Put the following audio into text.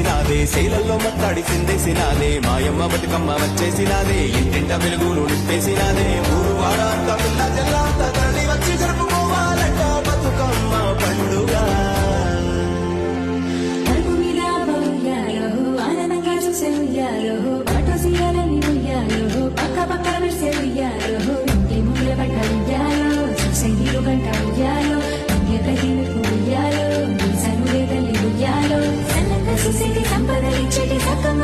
చేసినాదే శైలల్లో మత్తాడి సిందేసినాదే మాయమ్మ బతుకమ్మ వచ్చేసినాదే ఇంటింట వెలుగులు నింపేసినాదే ఊరు వాడ అంత పిల్ల జల్ల అంత తరలి వచ్చి జరుపుకోవాలంట బతుకమ్మ పండుగ సంపదలిచ్చటి సక్కమ్మ